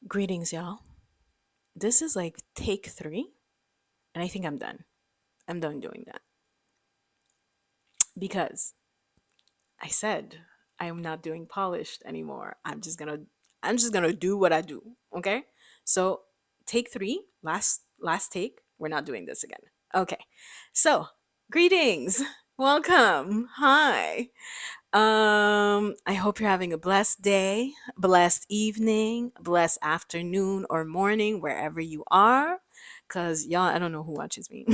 Greetings, y'all. This is like take three, and I think I'm done. I'm done doing that because I said I'm not doing polished anymore. I'm just gonna do what I do. Okay. So take three, last take. We're not doing this again. Okay. So greetings, welcome, hi. I hope you're having a blessed day, blessed evening, blessed afternoon or morning, wherever you are. Cause y'all, I don't know who watches me.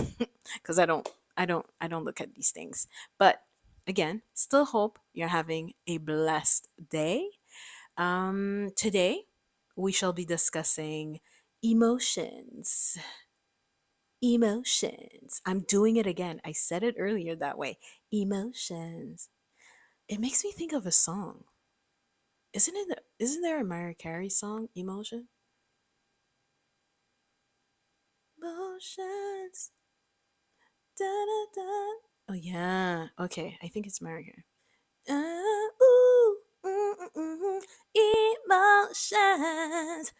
Cause I don't look at these things. But again, still hope you're having a blessed day. Today we shall be discussing emotions. Emotions. I'm doing it again. I said it earlier that way. Emotions. It makes me think of a song. Isn't there a Mariah Carey song, Emotion? Emotions. Da, da, da. Oh yeah. Okay, I think it's Mariah Carey. Ooh, emotions.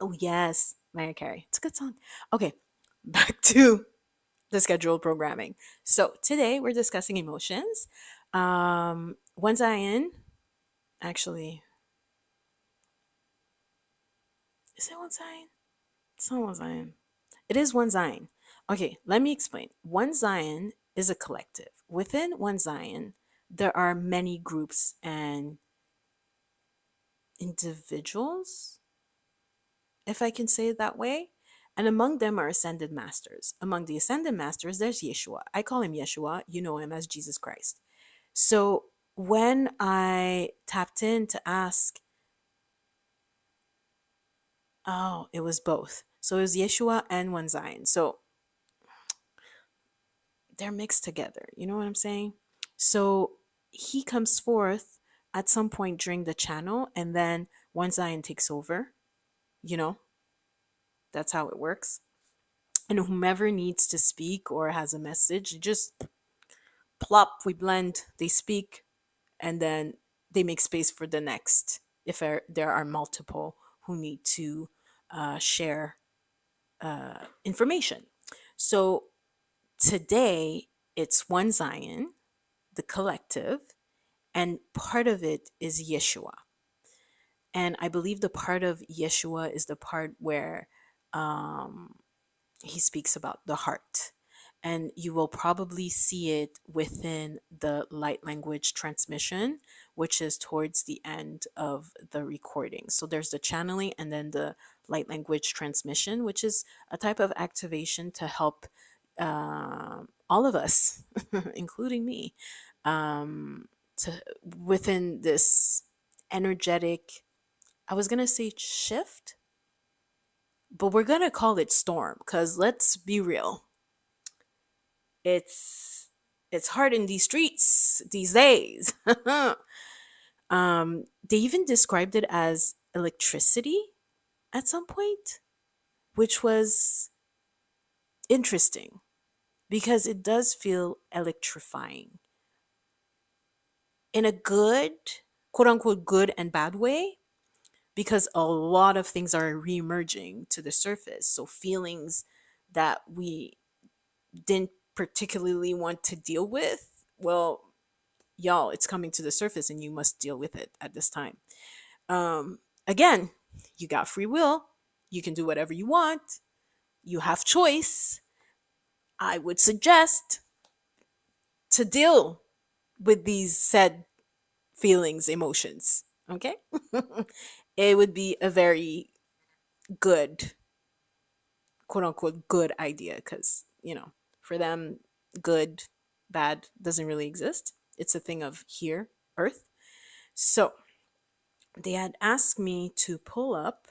Oh yes, Mariah Carey. It's a good song. Okay, back to the scheduled programming. So today we're discussing emotions. OneZion, actually, is it OneZion? It's not OneZion. It is OneZion. Okay, let me explain. OneZion is a collective. Within OneZion, there are many groups and individuals, if I can say it that way. And among them are ascended masters. Among the ascended masters, there's Yeshua. I call him Yeshua. You know him as Jesus Christ. So when I tapped in to ask, oh, it was both. So it was Yeshua and One Zion. So they're mixed together. You know what I'm saying? So he comes forth at some point during the channel, and then One Zion takes over. You know, that's how it works. And whomever needs to speak or has a message, just plop, we blend, they speak, and then they make space for the next if there are multiple who need to share information. So today it's One Zion, the collective, and part of it is Yeshua. And I believe the part of Yeshua is the part where um, he speaks about the heart. And you will probably see it within the light language transmission, which is towards the end of the recording. So there's the channeling and then the light language transmission, which is a type of activation to help all of us, including me, um, to within this energetic, I was gonna say shift, but we're gonna call it storm because let's be real, it's it's hard in these streets these days. They even described it as electricity at some point, which was interesting because it does feel electrifying in a good, quote unquote, good and bad way, because a lot of things are reemerging to the surface. So feelings that we didn't particularly want to deal with, well, y'all, it's coming to the surface and you must deal with it at this time. Again, you got free will. You can do whatever you want. You have choice. I would suggest to deal with these said feelings, emotions. Okay? It would be a very good, quote unquote, good idea because, for them, good, bad doesn't really exist. It's a thing of here, earth. So they had asked me to pull up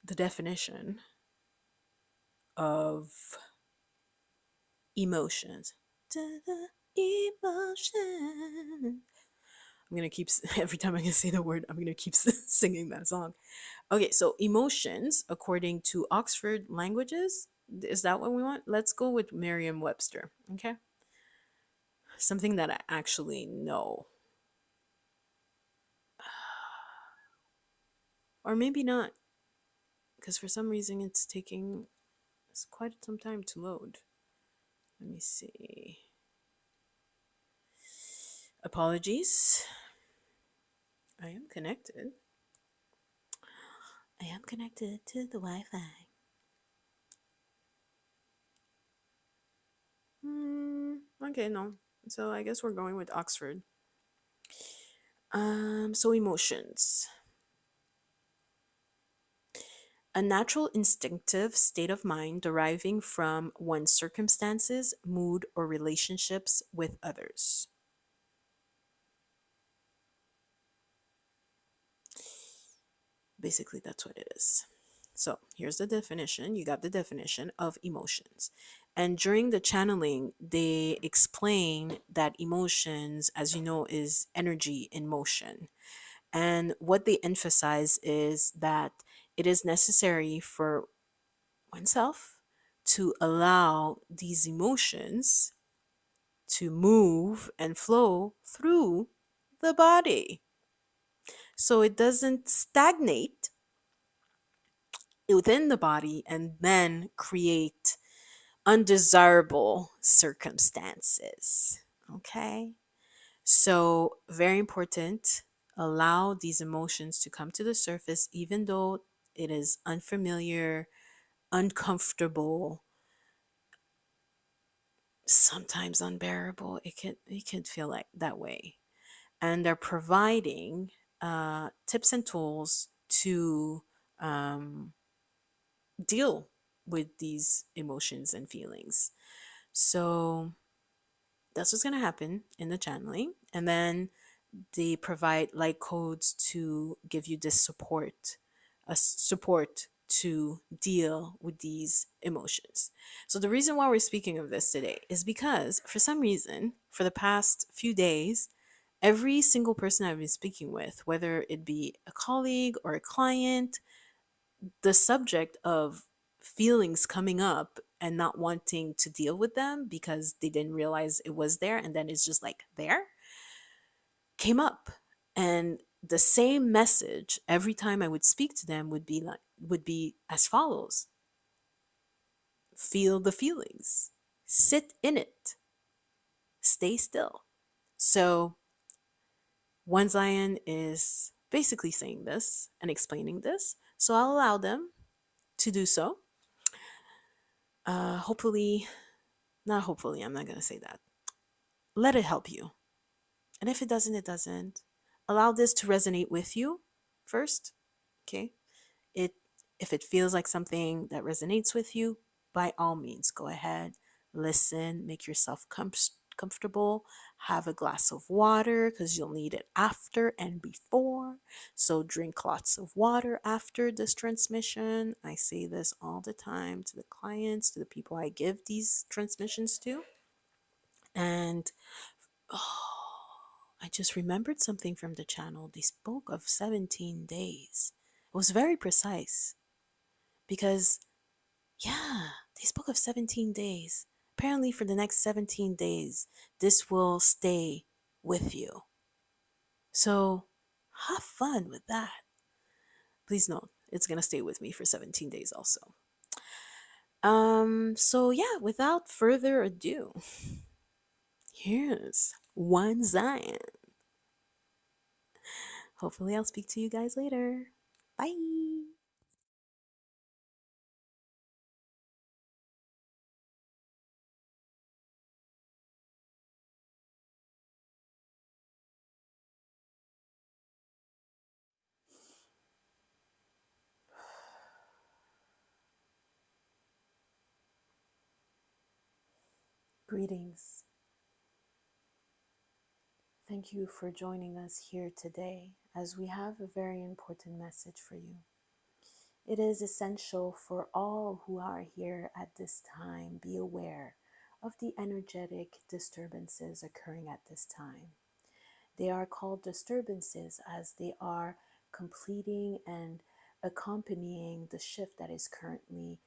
the definition of emotions. Da-da, emotion. I'm gonna keep every time I'm gonna say the word, I'm gonna keep singing that song. Okay, so emotions, according to Oxford Languages, is that what we want? Let's go with Merriam-Webster. Okay, something that I actually know. Or maybe not, because for some reason it's taking quite some time to load. Let me see. Apologies. I am connected. I am connected to the Wi-Fi. Okay, no. So I guess we're going with Oxford. So emotions. A natural instinctive state of mind deriving from one's circumstances, mood, or relationships with others. Basically, that's what it is. So here's the definition. You got the definition of emotions. And during the channeling, they explain that emotions, as you know, is energy in motion. And what they emphasize is that it is necessary for oneself to allow these emotions to move and flow through the body. So it doesn't stagnate within the body and then create undesirable circumstances. Okay? So, very important. Allow these emotions to come to the surface, even though it is unfamiliar, uncomfortable, sometimes unbearable. It can feel like that way. And they're providing tips and tools to um, deal with these emotions and feelings. So that's what's going to happen in the channeling. And then they provide light codes to give you this support, a support to deal with these emotions. So the reason why we're speaking of this today is because for some reason, for the past few days, every single person I've been speaking with, whether it be a colleague or a client, the subject of feelings coming up and not wanting to deal with them because they didn't realize it was there and then it's just like there came up. And the same message every time I would speak to them would be as follows: feel the feelings, sit in it, stay still. So OneZion is basically saying this and explaining this, so I'll allow them to do so. Hopefully, not hopefully, I'm not going to say that. Let it help you. And if it doesn't, it doesn't. Allow this to resonate with you first. Okay. It If it feels like something that resonates with you, by all means, go ahead, listen, make yourself comfortable, have a glass of water because you'll need it after and before. So drink lots of water after this transmission. I say this all the time to the clients, to the people I give these transmissions to. And I just remembered something from the channel. They spoke of 17 days. It was very precise because, yeah, they spoke of 17 days. Apparently, for the next 17 days, this will stay with you. So, have fun with that. Please note, it's going to stay with me for 17 days also. So yeah, without further ado, here's OneZion. Hopefully, I'll speak to you guys later. Bye. Greetings. Thank you for joining us here today as we have a very important message for you. It is essential for all who are here at this time be aware of the energetic disturbances occurring at this time. They are called disturbances as they are completing and accompanying the shift that is currently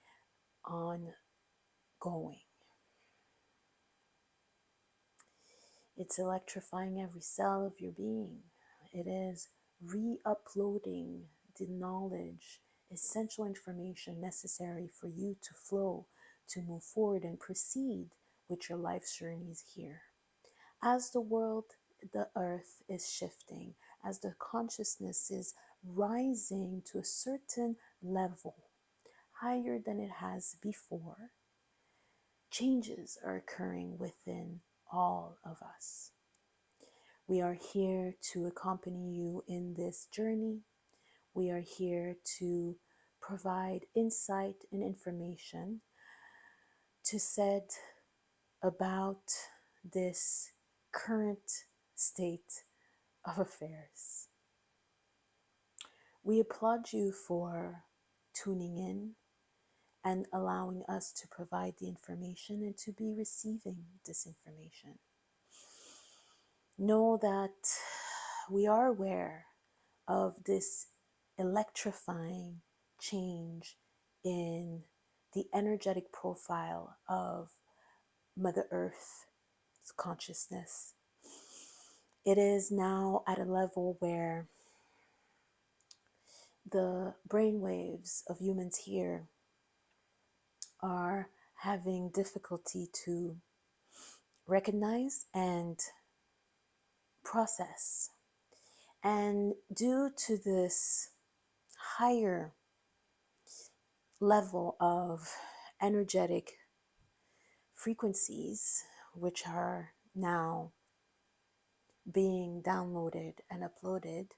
ongoing. It's electrifying every cell of your being. It is re-uploading the knowledge, essential information necessary for you to flow, to move forward and proceed with your life's journeys here. As the world, the earth is shifting, as the consciousness is rising to a certain level, higher than it has before, changes are occurring within all of us. We are here to accompany you in this journey. We are here to provide insight and information to set about this current state of affairs. We applaud you for tuning in and allowing us to provide the information and to be receiving this information. Know that we are aware of this electrifying change in the energetic profile of Mother Earth's consciousness. It is now at a level where the brainwaves of humans here are having difficulty to recognize and process. And due to this higher level of energetic frequencies, which are now being downloaded and uploaded,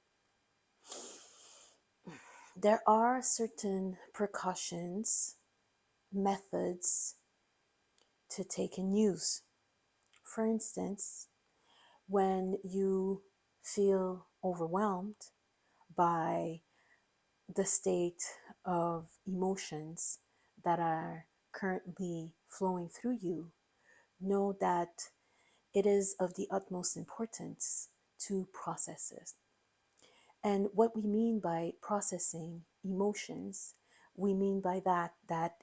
there are certain precautions, methods to take and use. For instance, when you feel overwhelmed by the state of emotions that are currently flowing through you, know that it is of the utmost importance to process it. And what we mean by processing emotions, we mean by that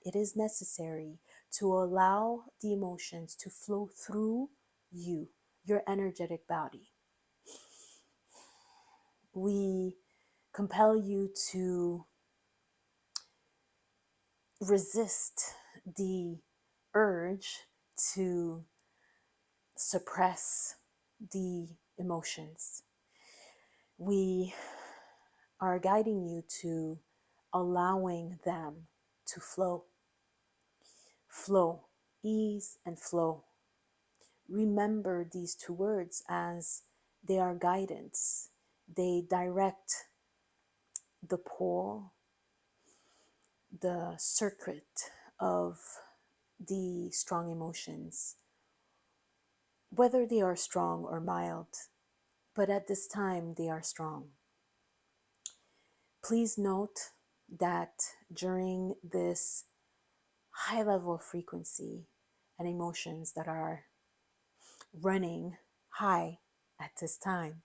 it is necessary to allow the emotions to flow through you, your energetic body. We compel you to resist the urge to suppress the emotions. We are guiding you to allowing them to flow. Flow, ease and flow. Remember these two words as they are guidance. They direct the pull, the circuit of the strong emotions, whether they are strong or mild, but at this time they are strong. Please note that during this high level of frequency and emotions that are running high at this time,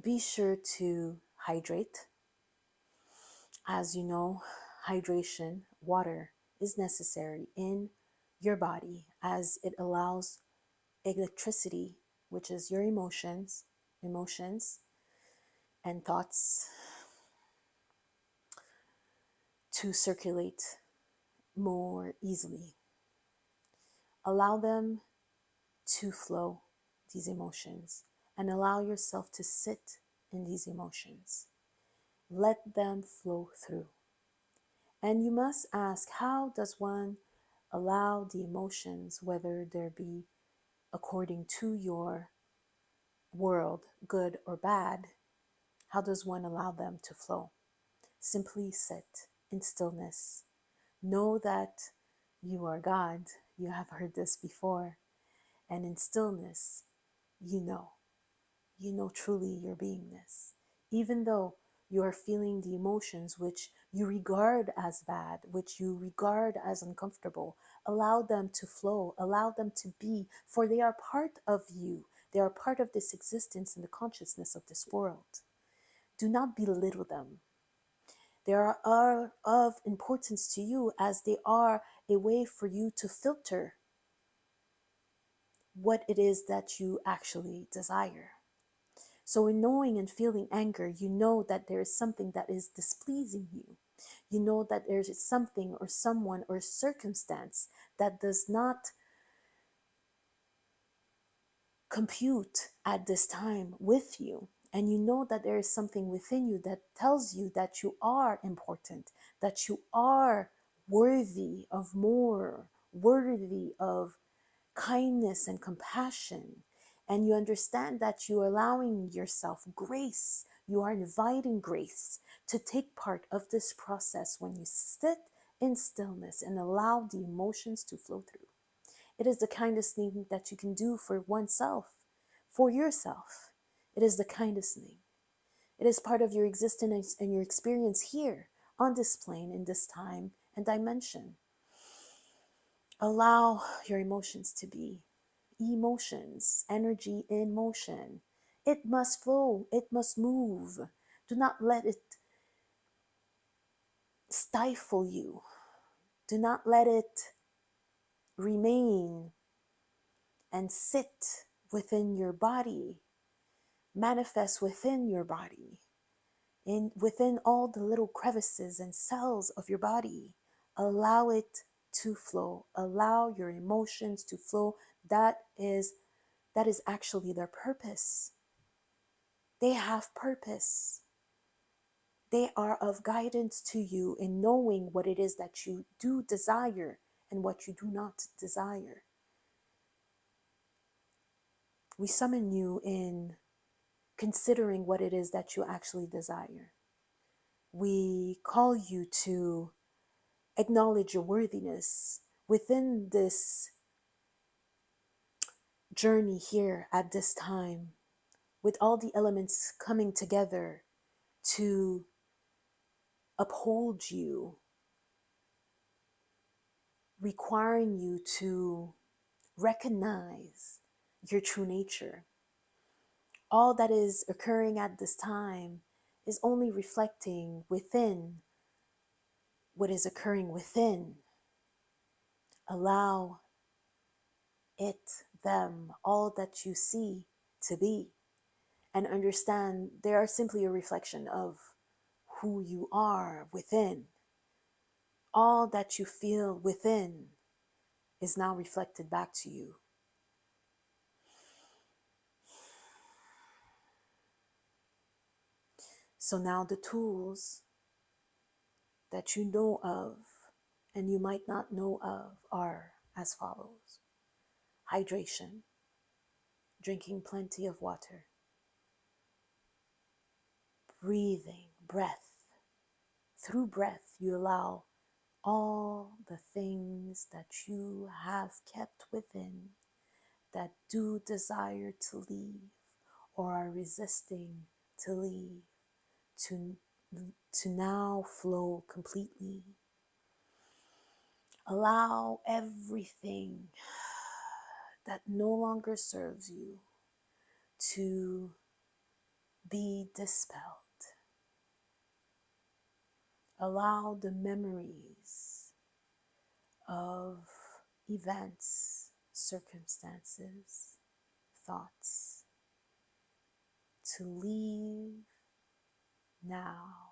be sure to hydrate. As you know, hydration, water, is necessary in your body as it allows electricity, which is your emotions and thoughts, to circulate more easily. Allow them to flow, these emotions, and allow yourself to sit in these emotions. Let them flow through. And you must ask, how does one allow the emotions, whether there be according to your world, good or bad, how does one allow them to flow? Simply sit in stillness. Know that you are God. You have heard this before. And in stillness, you know truly your beingness. Even though you are feeling the emotions which you regard as bad, which you regard as uncomfortable, allow them to flow, allow them to be, for they are part of you. They are part of this existence and the consciousness of this world. Do not belittle them. They are of importance to you as they are a way for you to filter what it is that you actually desire. So in knowing and feeling anger, you know that there is something that is displeasing you. You know that there is something or someone or circumstance that does not compute at this time with you. And you know that there is something within you that tells you that you are important, that you are worthy of more, worthy of kindness and compassion. And you understand that you are allowing yourself grace. You are inviting grace to take part of this process when you sit in stillness and allow the emotions to flow through. It is the kindest thing that you can do for oneself, for yourself. It is the kindest thing. It is part of your existence and your experience here on this plane in this time and dimension. Allow your emotions to be emotions, energy in motion. It must flow, it must move. Do not let it stifle you. Do not let it remain and sit within your body, manifest within your body, within all the little crevices and cells of your body. Allow it to flow. Allow your emotions to flow. That is actually their purpose. They have purpose. They are of guidance to you in knowing what it is that you do desire and what you do not desire. We summon you in considering what it is that you actually desire. We call you to acknowledge your worthiness within this journey here at this time, with all the elements coming together to uphold you, requiring you to recognize your true nature. All that is occurring at this time is only reflecting within what is occurring within. Allow it, them, all that you see to be, and understand they are simply a reflection of who you are within. All that you feel within is now reflected back to you. So now the tools that you know of and you might not know of are as follows: hydration, drinking plenty of water, breathing, breath. Through breath, you allow all the things that you have kept within that do desire to leave or are resisting to leave to now flow completely. Allow everything that no longer serves you to be dispelled. Allow the memories of events, circumstances, thoughts to leave now,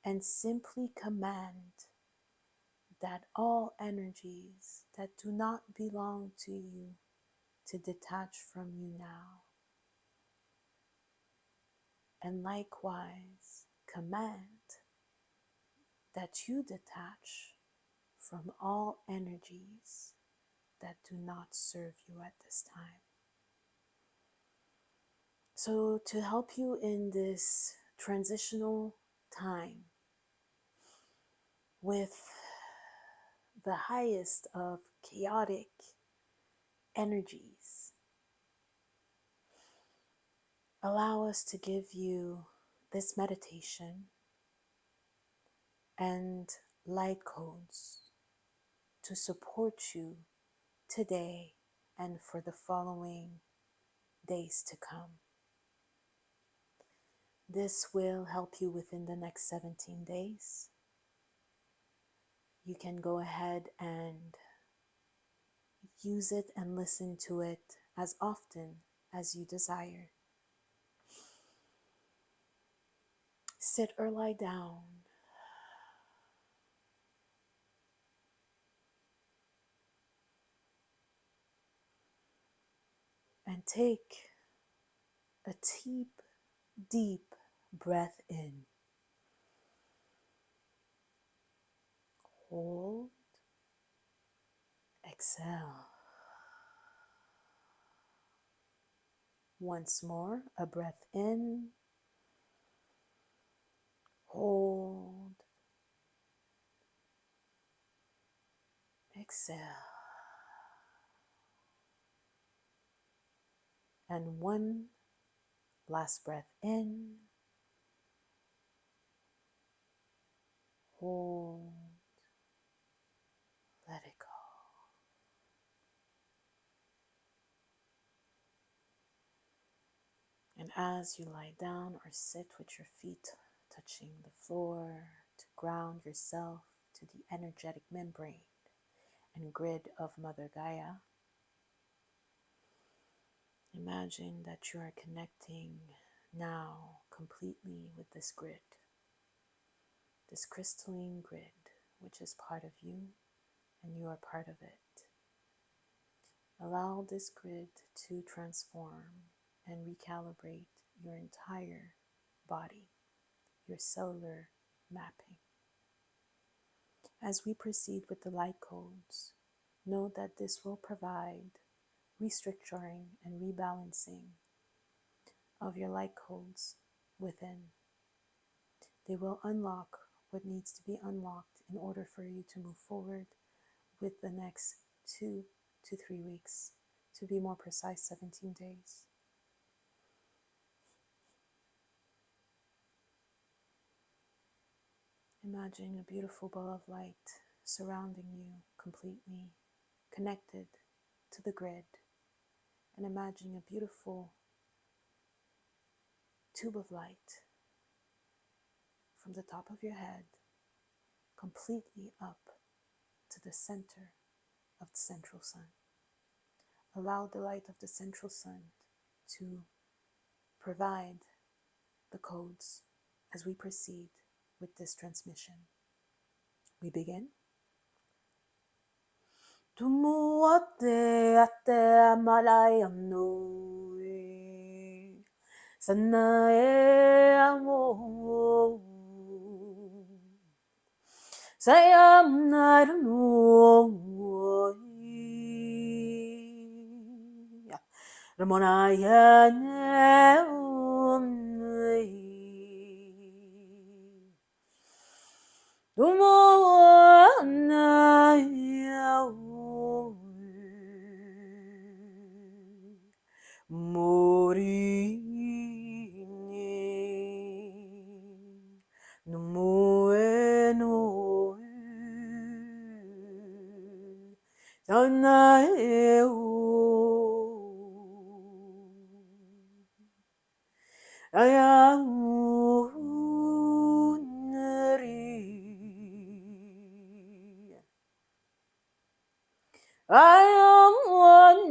and simply command that all energies that do not belong to you to detach from you now. And likewise, command that you detach from all energies that do not serve you at this time. So, to help you in this transitional time with the highest of chaotic energies, allow us to give you this meditation and light codes to support you today and for the following days to come. This will help you within the next 17 days. You can go ahead and use it and listen to it as often as you desire. Sit or lie down. And take a deep, deep breath in. Hold. Exhale. Once more, a breath in. Hold. Exhale. And one last breath in. Hold. Let it go. And as you lie down or sit with your feet touching the floor to ground yourself to the energetic membrane and grid of Mother Gaia, imagine that you are connecting now completely with this grid, this crystalline grid, which is part of you and you are part of it. Allow this grid to transform and recalibrate your entire body, your cellular mapping. As we proceed with the light codes, know that this will provide restructuring and rebalancing of your light codes within. They will unlock what needs to be unlocked in order for you to move forward with the next 2 to 3 weeks, to be more precise, 17 days. Imagine a beautiful ball of light surrounding you completely, connected to the grid, and imagine a beautiful tube of light from the top of your head completely up to the center of the central sun. Allow the light of the central sun to provide the codes as we proceed with this transmission. We begin. Tumuate ate malayamnoi sanae amo sayam narunoi ramonaya neumnoi I am one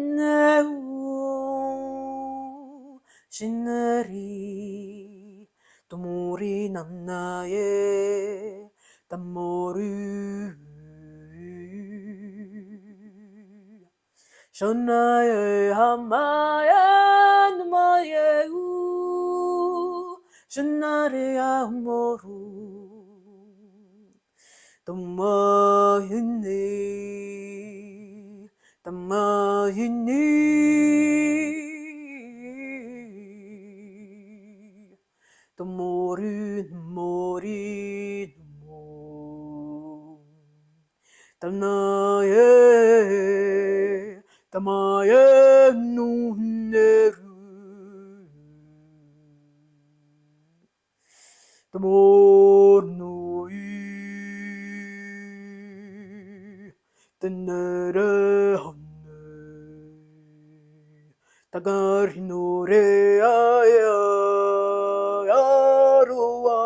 Shinari Tomori Nanaye Tamoru Shonaye Hamaya Namaye Shinari Amoru Tamayini Tamoru Mori Mo Tamaye Nuneru Tamor Noi Tenere Honne Tagarinore Aya Yaruwa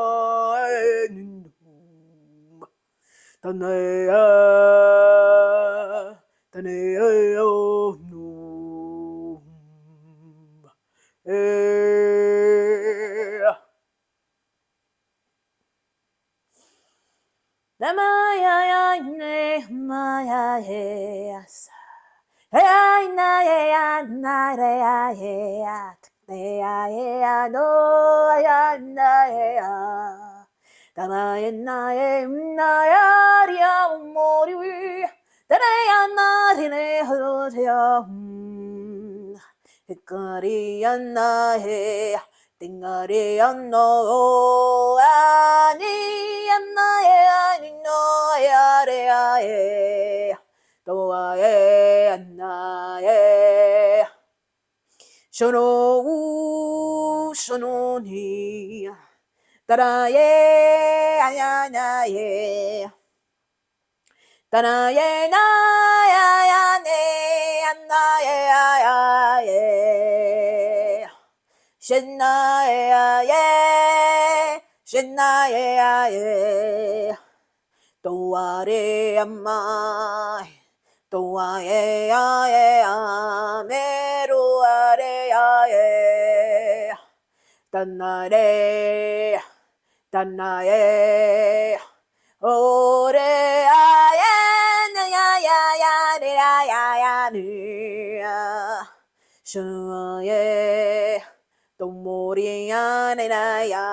Nindum Tanea Tanea Num Damaya ne maya yes. Hey na ya na ya ya. Ya no ya na ya. Damaya na ya ya mori. Damaya na ne ho ya. Hikari na he. Tingari no ani ani no ya re ya do na ye shono shono ni tara ye ayana ye tara ye na ya ne ana ye Shenna ye, shenna ye, doare amai, doaye ya, meruare ya, tanare, tanaye, ore ya, shuye. Tomoriana ya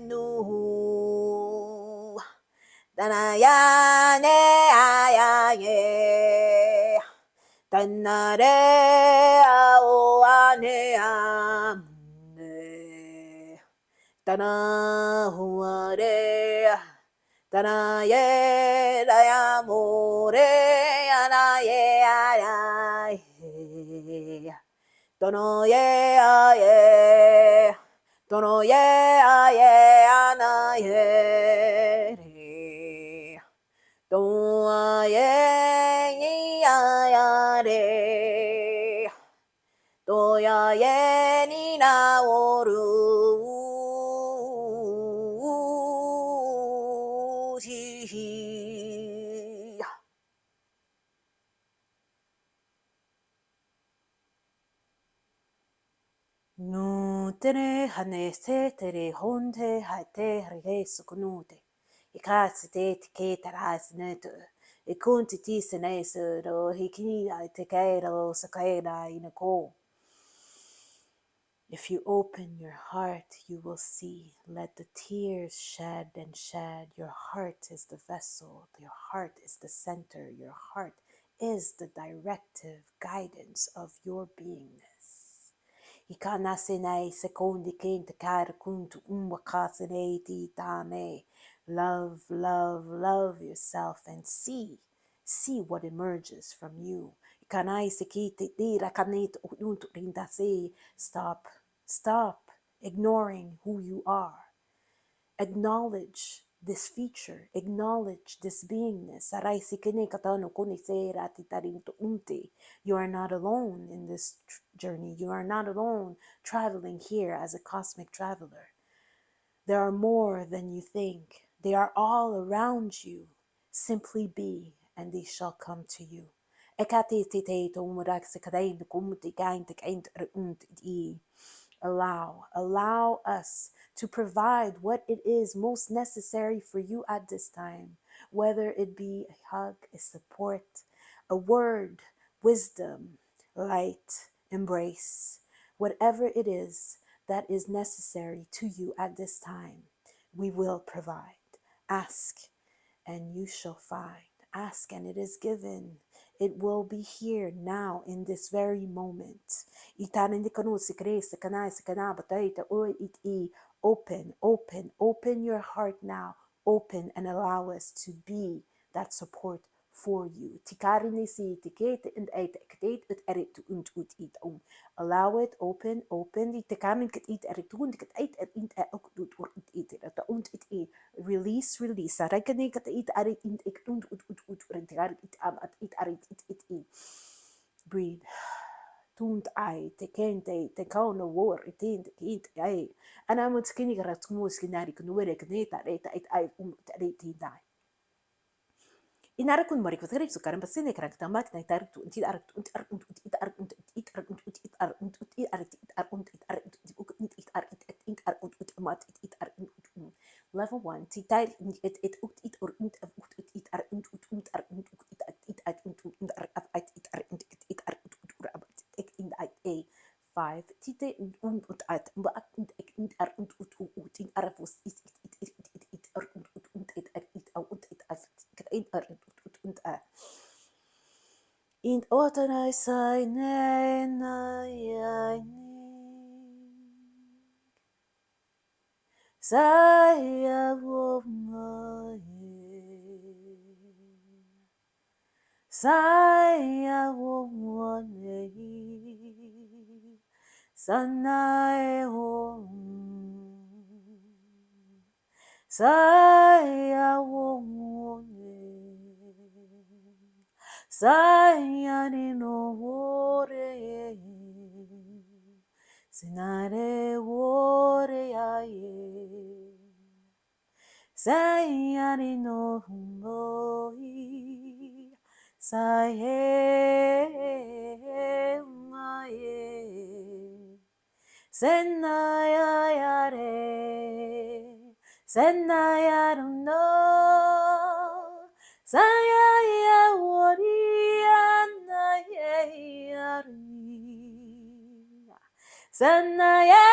nu danaya ne ya ye tanare o ane amne tana huare tana ye la ya more ana ye Dono ye dono ye ana ye do ye ni re do ye ni na oru No tere hane se tere honte hate rege sukunute. Ikatsi te tike taras netu. Ikunti ti senesu do hikini te kairo sakaira inako. If you open your heart, you will see. Let the tears shed and shed. Your heart is the vessel. Your heart is the center. Your heart is the directive guidance of your beingness. Ikanasenai sekondi kente kara kuntu umwakasene titane. Love, love, love yourself and see what emerges from you. Ikanai sekite dira kanete untu rindase. Stop ignoring who you are. Acknowledge this feature, acknowledge this beingness. You are not alone in this journey. You are not alone traveling here as a cosmic traveler. There are more than you think. They are all around you. Simply be, and they shall come to you. Allow us to provide what it is most necessary for you at this time, whether it be a hug, a support, a word, wisdom, light, embrace, whatever it is that is necessary to you at this time, we will provide. Ask and you shall find. Ask and it is given. It will be here now in this very moment. Open your heart now. Open and allow us to be that support for you. Allow it, open. Release. Breathe. Tunt ai te kente te kauna war itin te kint ai ana mut skini garat kumus kinari kunure kneta reta it ai reti dai inara kun mari kutrip sukaran basine krak tamak na tar tu inti ar tu ar it ar it ar it ar it ar it ar it ar it ar it mat it ar love of a one. Titai it ut it or ut of ut it ar ut ut ar ut it at ut ar at it ar it ar ut in a 5 tite ut at ut ar ut in arvus it ar ut it out it ar ut in otanai sai ne na ya saya woman saya woman sanae saya woman saya ni no wore Senare wore aye Sayari no humoi Saye umaye Senaya yare Senaya don't know Sayaya wori anaye yari Sanaye,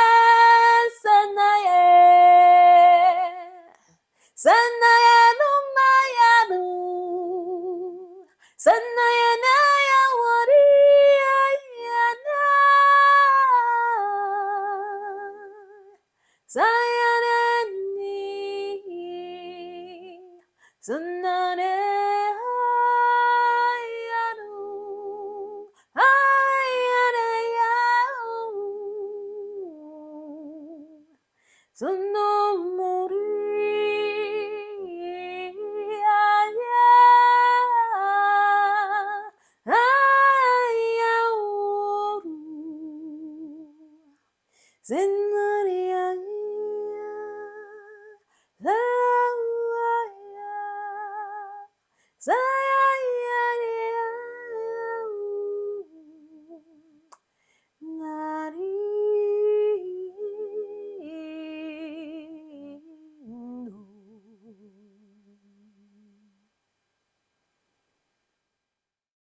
Sanaye, Sanaye no mayanu, Sanaye na ya wari ayana, Sayane ni, Sanane ayanu, ayane ya. Sono